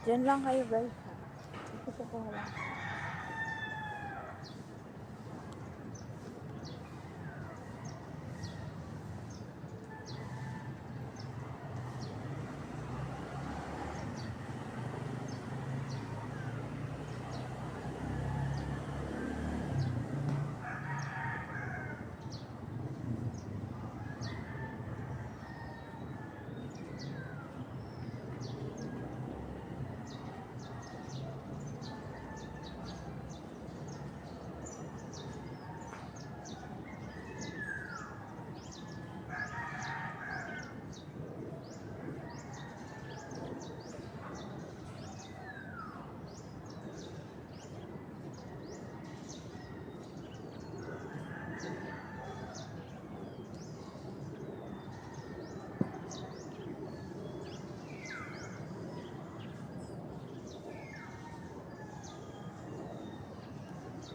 Diyan lang kayo guys. Ito ko lang.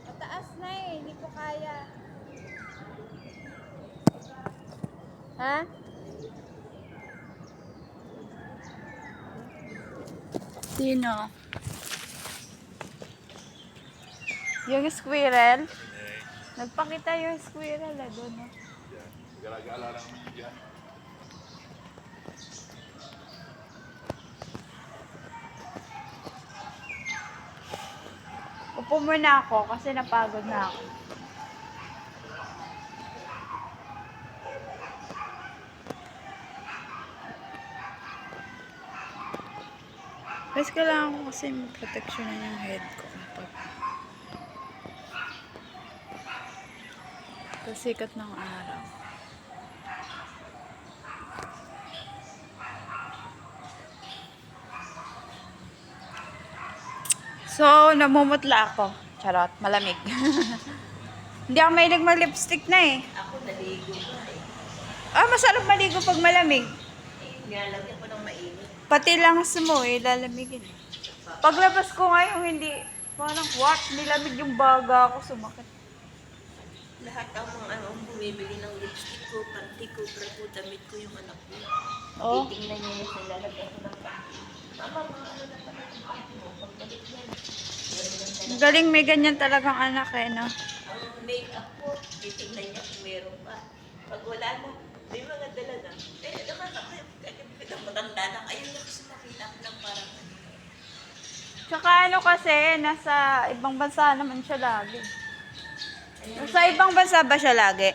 Mataas na eh, hindi ko kaya. Ha? Sino? Yung squirrel? Nagpakita yung squirrel doon. No? Gala-gala lang yan. Upo muna ako kasi napagod na ako. Guys, kailangan ko kasi proteksyonan yung head ko kapag sikat ng araw. So, namumutla ako. Charot, malamig. Hindi ako mahilig mag-lipstick na eh. Ako naligo ko eh. Masarap maligo pag malamig. Nilalagyan ko ng mainit. Pati langas mo eh, lalamigin. Paglabas ko ngayon, hindi, parang what? Nilamig yung baga ako, sumakit. Lahat ang mga bumibili ng lipstick ko, panty ko, bra ko, damit ko yung anak ko. Oh. Titingnan niya yung nilalagyan ko ng panty. Mama, mga ano na pala yung panty mo, pagbalik yan. Ang galing, may ganyan talagang anak eh, no? Ang make-up ko, titingnan niya kung meron pa. Pag wala na, may mga dala na. Nakakakaya, matanda na, ayun na kasi nakita ko ng parang ano. Tsaka ano kasi, nasa ibang bansa naman siya lagi. Sa ibang bansa ba siya lagi?